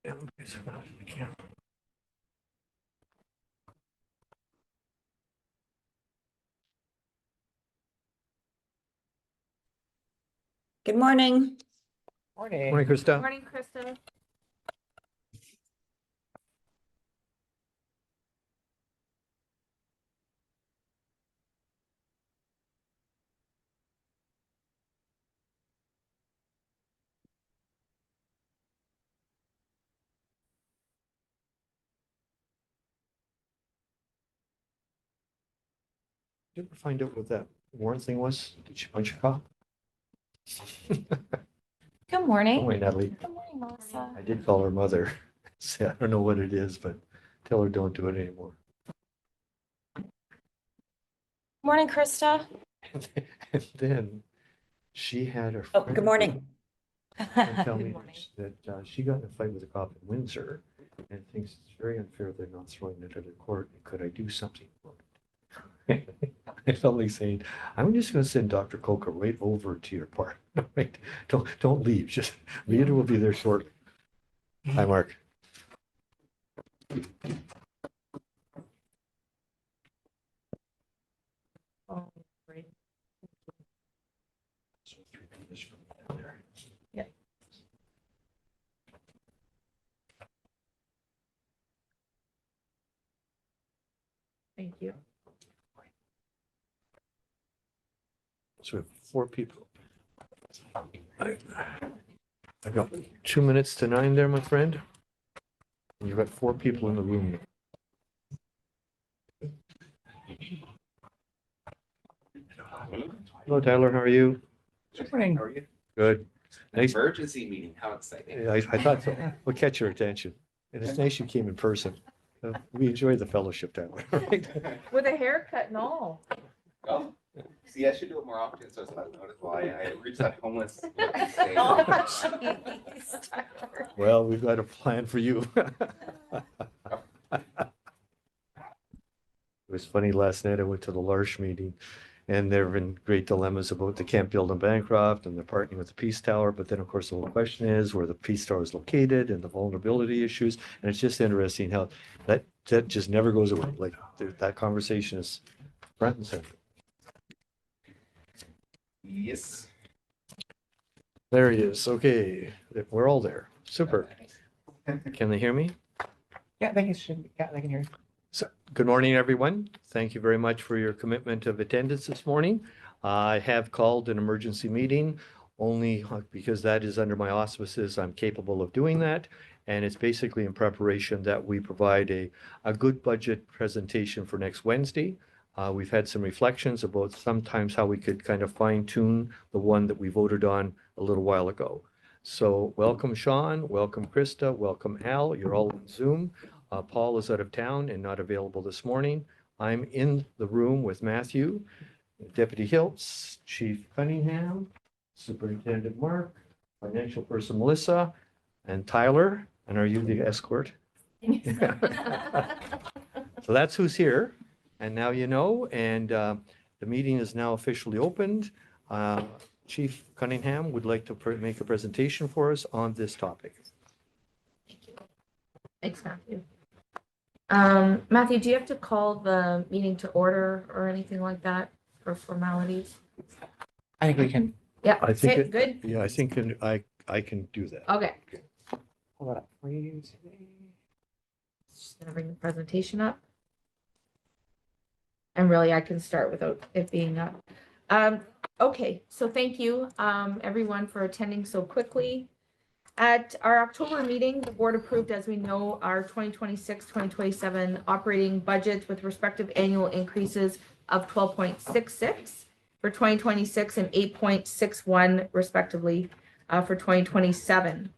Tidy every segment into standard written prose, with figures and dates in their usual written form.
Good morning. Morning. Morning, Krista. Morning, Krista. Did you ever find out what that warrant thing was? Did she punch your cop? Good morning. Good morning, Natalie. Good morning, Melissa. I did call her mother. Say, I don't know what it is, but tell her don't do it anymore. Morning, Krista. And then she had her. Oh, friend good morning. tell me Good morning. that she got in a fight with a cop in Windsor and thinks it's very unfair they're not throwing it out of court. Could I do something about it? I felt like saying, I'm just going to send Dr. Coker right over to your part. Right? Don't leave. Just Leader will be there shortly. Hi, Mark. Oh, great. So 3 pages from down there. Yep. Thank you. So we have 4 people. I got 2 minutes to 9 there, my friend. And you've got 4 people in the room. Hello, Tyler. How are you? Good morning. How are you? Good. An Nice. emergency meeting, how exciting. Yeah, I thought so. We'll catch your attention. And it's nice you came in person. We enjoy the fellowship, Tyler. Right? With a haircut and all. Oh, see, I should do it more often, so it's not noticeable. I reached that homeless. Oh, jeez, Tyler. Well, we've got a plan for you. It was funny, last night I went to the Larsh meeting and there have been great dilemmas about the Camp Build and Bancroft and they're partnering with the Peace Tower. But then, of course, the whole question is where the Peace Tower is located and the vulnerability issues. And it's just interesting how that just never goes away. Like that conversation is front and center. Yes. There he is. Okay, we're all there. Super. Can they hear me? Yeah, they can hear you. So, good morning, everyone. Thank you very much for your commitment of attendance this morning. I have called an emergency meeting only because that is under my auspices. I'm capable of doing that. And it's basically in preparation that we provide a good budget presentation for next Wednesday. We've had some reflections about sometimes how we could kind of fine tune the one that we voted on a little while ago. So welcome, Sean. Welcome, Krista. Welcome, Al. You're all on Zoom. Paul is out of town and not available this morning. I'm in the room with Matthew, Deputy Hiltz, Chief Cunningham, Superintendent Mark, Financial Person Melissa, and Tyler. And are you the escort? So that's who's here. And now you know, and the meeting is now officially opened. Chief Cunningham would like to make a presentation for us on this topic. Thanks, Matthew. Matthew, do you have to call the meeting to order or anything like that for formalities? I think we can Yeah, I think okay, it- good. Yeah, I think I can do that. Okay, pull it up for you today. just gonna bring the presentation up. And really, I can start without it being up. Okay, so thank you, everyone, for attending so quickly. At our October meeting, the board approved, as we know, our 2026-2027 operating budgets with respective annual increases of 12.66 for 2026 and 8.61 respectively for 2027.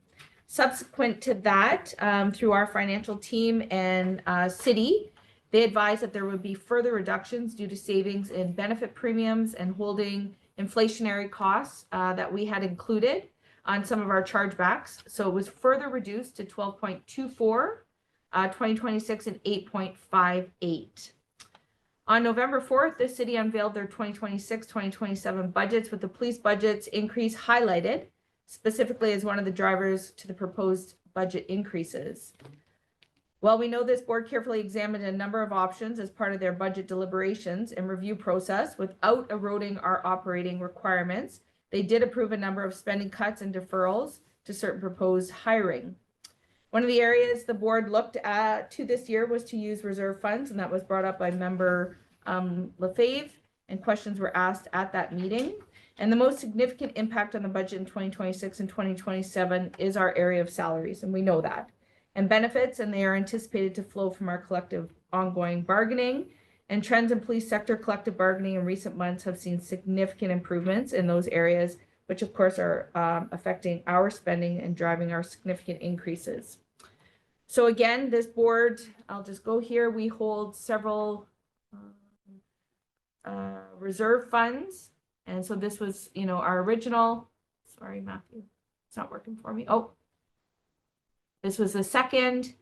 Subsequent to that, through our financial team and city, they advised that there would be further reductions due to savings in benefit premiums and holding inflationary costs that we had included on some of our chargebacks. So it was further reduced to 12.24, 2026 and 8.58. On November 4th, the city unveiled their 2026-2027 budgets with the police budgets increase highlighted specifically as one of the drivers to the proposed budget increases. While we know this board carefully examined a number of options as part of their budget deliberations and review process without eroding our operating requirements, they did approve a number of spending cuts and deferrals to certain proposed hiring. One of the areas the board looked at this year was to use reserve funds, and that was brought up by member Lefebvre, and questions were asked at that meeting. And the most significant impact on the budget in 2026 and 2027 is our area of salaries, and we know that, and benefits, and they are anticipated to flow from our collective ongoing bargaining. And trends in police sector collective bargaining in recent months have seen significant improvements in those areas, which of course are affecting our spending and driving our significant increases. So again, this board, I'll just go here, we hold several reserve funds. And so this was, our original, sorry, Matthew, it's not working for me. Oh, this was the second, if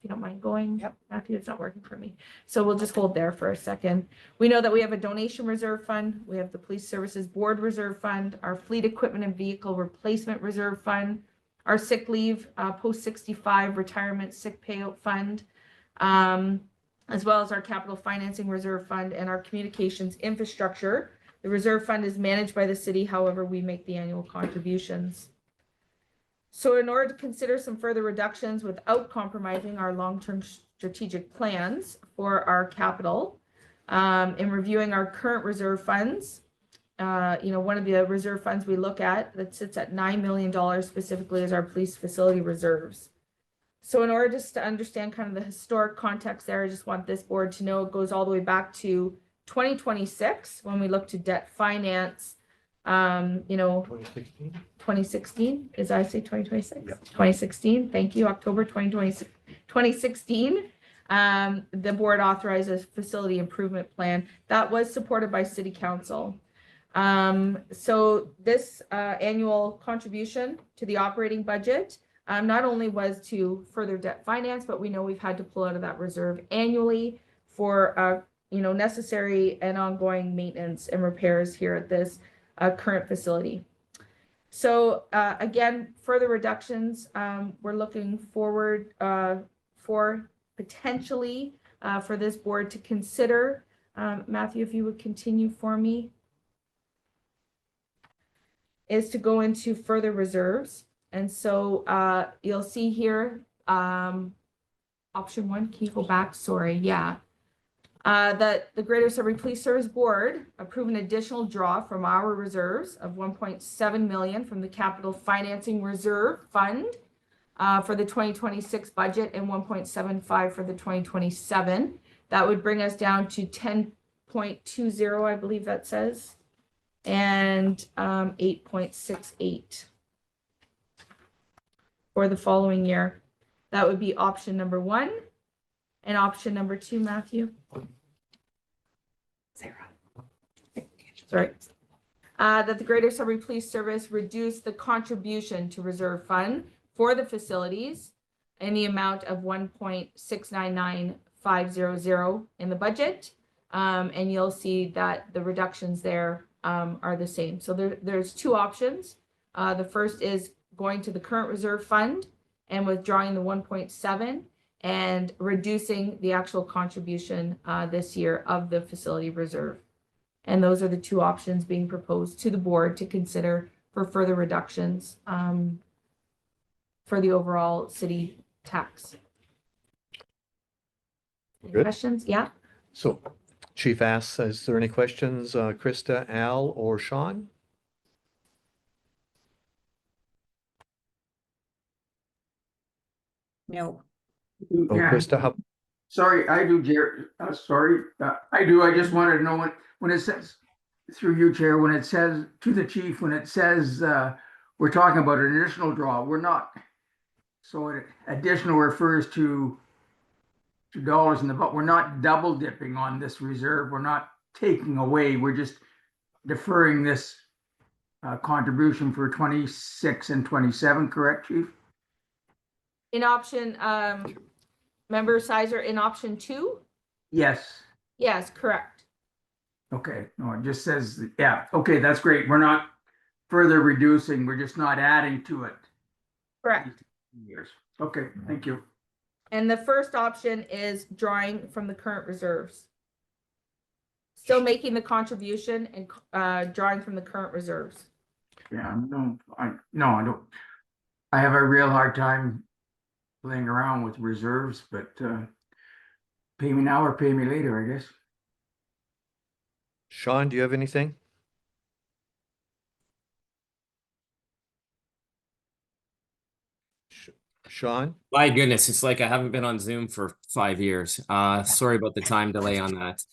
you don't mind going. Yep. Matthew, it's not working for me. So we'll just hold there for a second. We know that we have a donation reserve fund. We have the Police Services Board Reserve Fund, our Fleet Equipment and Vehicle Replacement Reserve Fund, our sick leave, post-65 retirement sick payout fund, as well as our capital financing reserve fund and our communications infrastructure. The reserve fund is managed by the city. However, we make the annual contributions. So in order to consider some further reductions without compromising our long-term strategic plans for our capital, in reviewing our current reserve funds, one of the reserve funds we look at that sits at $9 million specifically is our police facility reserves. So in order just to understand kind of the historic context there, I just want this board to know it goes all the way back to 2026 when we look to debt finance. 2016? 2016, is I say 2026? Yep. 2016, thank you, October 2016. The board authorized a facility improvement plan that was supported by City Council. So this annual contribution to the operating budget not only was to further debt finance, but we know we've had to pull out of that reserve annually for necessary and ongoing maintenance and repairs here at this current facility. So again, further reductions, we're looking forward for potentially for this board to consider. Matthew, if you would continue for me, is to go into further reserves. And so you'll see here, option one, can you go back? Sorry, yeah. That the Greater Sudbury Police Service Board approved an additional draw from our reserves of 1.7 million from the Capital Financing Reserve Fund for the 2026 budget and 1.75 for the 2027. That would bring us down to 10.20, I believe that says, and 8.68 for the following year. That would be option number one. And option number two, Matthew. Sarah. Sorry. That the Greater Sudbury Police Service reduce the contribution to reserve fund for the facilities in the amount of 1.699500 in the budget. And you'll see that the reductions there are the same. So there's two options. The first is going to the current reserve fund and withdrawing the 1.7 and reducing the actual contribution this year of the facility reserve. And those are the two options being proposed to the board to consider for further reductions for the overall city tax. Any Good. questions? Yeah. So Chief asks, is there any questions, Krista, Al, or Sean? No. Oh, Yeah, Krista, how, sorry, I do, Chair. Sorry, I do. I just wanted to know when it says, through you, Chair, when it says to the chief, when it says we're talking about an additional draw, we're not. So additional refers to dollars in the, but we're not double dipping on this reserve. We're not taking away. We're just deferring this contribution for 26 and 27, correct, Chief? In option, member Sizer, in option two? Yes. Yes, correct. Okay, no, it just says, yeah, okay, that's great. We're not further reducing, we're just not adding to it. Correct. Years. Okay, thank you. And the first option is drawing from the current reserves. Still making the contribution and drawing from the current reserves. Yeah, no, I don't. I have a real hard time playing around with reserves, but pay me now or pay me later, I guess. Sean, do you have anything? Sean? My goodness, it's like I haven't been on Zoom for 5 years. Sorry about the time delay on that.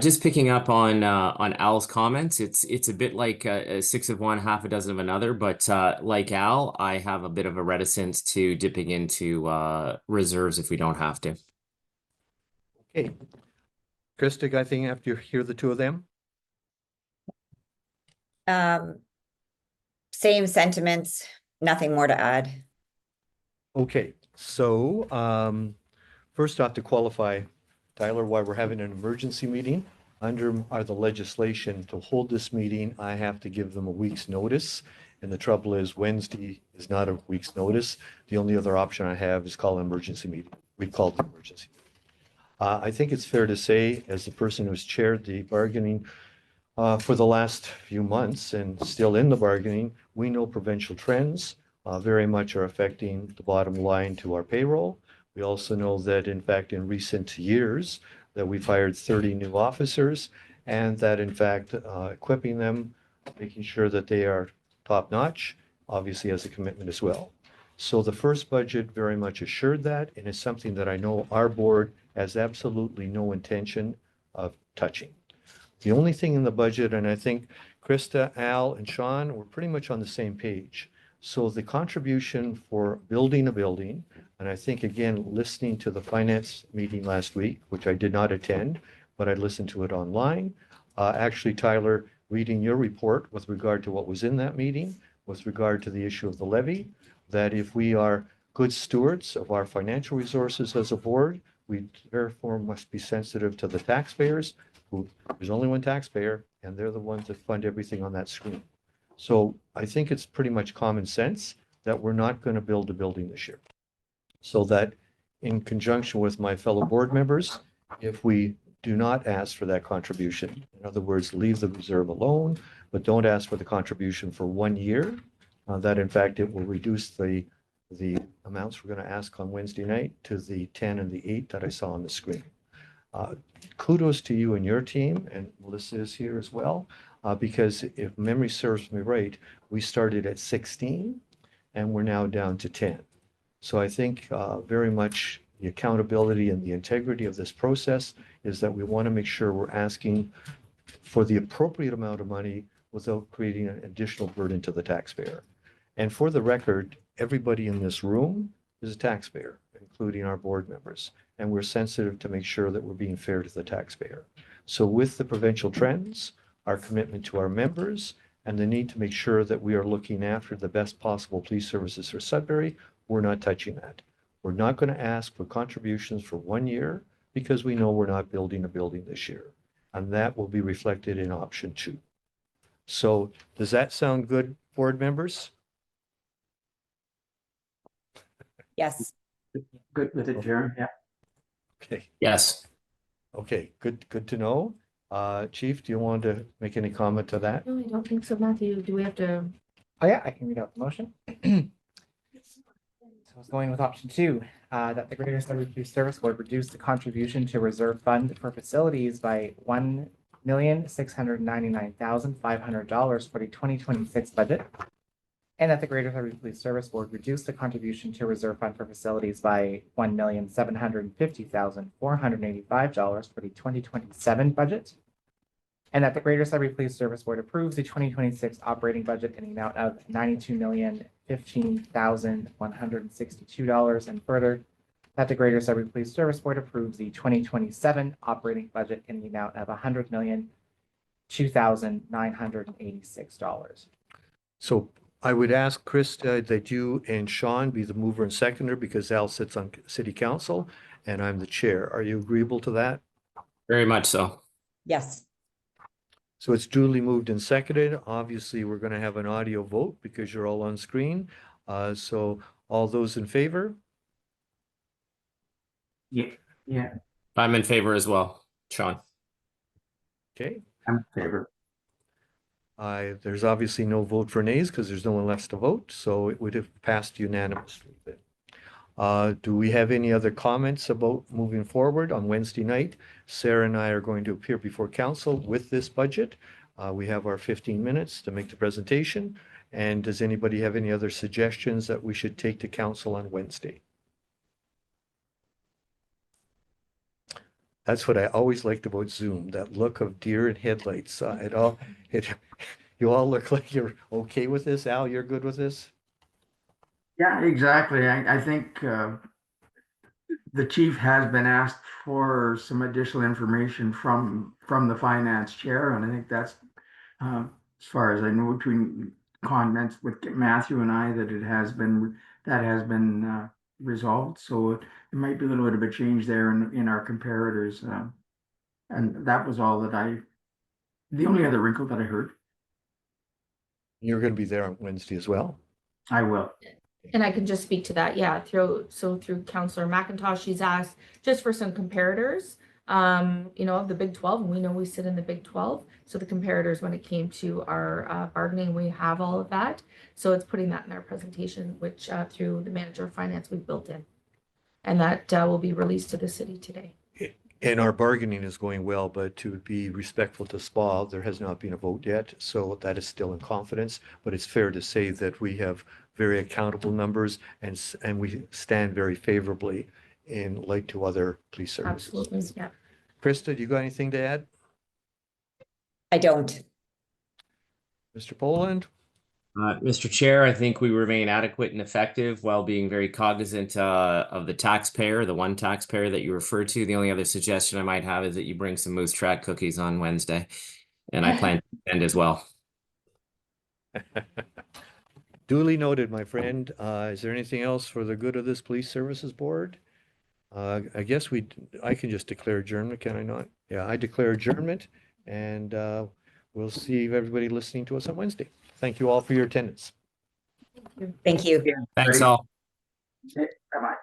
Just picking up on Al's comments, it's a bit like six of one, half a dozen of another. But like Al, I have a bit of a reticence to dipping into reserves if we don't have to. Okay. Krista, got anything after you hear the two of them? Same sentiments, nothing more to add. Okay, so first off, to qualify, Tyler, why we're having an emergency meeting. Under the legislation to hold this meeting, I have to give them a week's notice. And the trouble is Wednesday is not a week's notice. The only other option I have is call an emergency meeting. We called the emergency. I think it's fair to say, as the person who's chaired the bargaining for the last few months and still in the bargaining, we know provincial trends very much are affecting the bottom line to our payroll. We also know that, in fact, in recent years, that we've hired 30 new officers and that, in fact, equipping them, making sure that they are top-notch, obviously has a commitment as well. So the first budget very much assured that, and it's something that I know our board has absolutely no intention of touching. The only thing in the budget, and I think Krista, Al, and Sean were pretty much on the same page. So the contribution for building a building, and I think, again, listening to the finance meeting last week, which I did not attend, but I listened to it online. Actually, Tyler, reading your report with regard to what was in that meeting, with regard to the issue of the levy, that if we are good stewards of our financial resources as a board, we therefore must be sensitive to the taxpayers, who there's only one taxpayer, and they're the ones that fund everything on that screen. So I think it's pretty much common sense that we're not going to build a building this year. So that in conjunction with my fellow board members, if we do not ask for that contribution, in other words, leave the reserve alone, but don't ask for the contribution for 1 year, that in fact it will reduce the amounts we're going to ask on Wednesday night to the 10 and the 8 that I saw on the screen. Kudos to you and your team, and Melissa is here as well, because if memory serves me right, we started at 16 and we're now down to 10. So I think very much the accountability and the integrity of this process is that we want to make sure we're asking for the appropriate amount of money without creating an additional burden to the taxpayer. And for the record, everybody in this room is a taxpayer, including our board members. And we're sensitive to make sure that we're being fair to the taxpayer. So with the provincial trends, our commitment to our members, and the need to make sure that we are looking after the best possible police services for Sudbury, we're not touching that. We're not going to ask for contributions for 1 year because we know we're not building a building this year. And that will be reflected in option 2. So does that sound good, board members? Yes. Good with it, Chair. Yeah. Okay. Yes. Okay, good to know. Chief, do you want to make any comment to that? No, I don't think so, Matthew. Do we have to? Oh yeah, I can read out the motion. So I was going with option 2, that the Greater Sudbury Police Service Board reduce the contribution to reserve fund for facilities by $1,699,500 for the 2026 budget. And that the Greater Sudbury Police Service Board reduce the contribution to reserve fund for facilities by $1,750,485 for the 2027 budget. And that the Greater Sudbury Police Service Board approves the 2026 operating budget in the amount of $92,015,162. And further, that the Greater Sudbury Police Service Board approves the 2027 operating budget in the amount of $100,002,986. So I would ask Chris that you and Sean be the mover and seconder because Al sits on city council and I'm the chair. Are you agreeable to that? Very much so. Yes. So it's duly moved and seconded. Obviously, we're going to have an audio vote because you're all on screen. So all those in favor, Yeah, I'm in favor as well, Sean. Okay. I'm in favor. There's obviously no vote for nays because there's no one left to vote, so it would have passed unanimously. Do we have any other comments about moving forward on Wednesday night? Sarah and I are going to appear before council with this budget. We have our 15 minutes to make the presentation. And does anybody have any other suggestions that we should take to council on Wednesday? That's what I always liked about Zoom, that look of deer in headlights. You all look like you're okay with this. Al, you're good with this? Yeah, exactly. I think the chief has been asked for some additional information from the finance chair, and I think that's as far as I know between comments with Matthew and I that that has been resolved. So it might be a little bit of a change there in our comparators, and that was all the only other wrinkle that I heard. You're going to be there on Wednesday as well. I will. And I can just speak to that, yeah, through Counselor McIntosh, she's asked just for some comparators, of the Big 12, and we know we sit in the Big 12. So the comparators, when it came to our bargaining, we have all of that. So it's putting that in our presentation, which through the manager of finance, we've built in. And that will be released to the city today. And our bargaining is going well, but to be respectful to SPA, there has not been a vote yet. So that is still in confidence, but it's fair to say that we have very accountable numbers and we stand very favorably in like to other police services. Absolutely, yeah. Krista, do you got anything to add? I don't. Mr. Poland? Mr. Chair, I think we remain adequate and effective while being very cognizant of the taxpayer, the one taxpayer that you referred to. The only other suggestion I might have is that you bring some Moose Track cookies on Wednesday, and I plan to attend as well. Duly noted, my friend. Is there anything else for the good of this police services board? I guess I can just declare adjournment, can I not? Yeah, I declare adjournment, and we'll see everybody listening to us on Wednesday. Thank you all for your attendance. Thank you. Thanks all. Okay, bye-bye.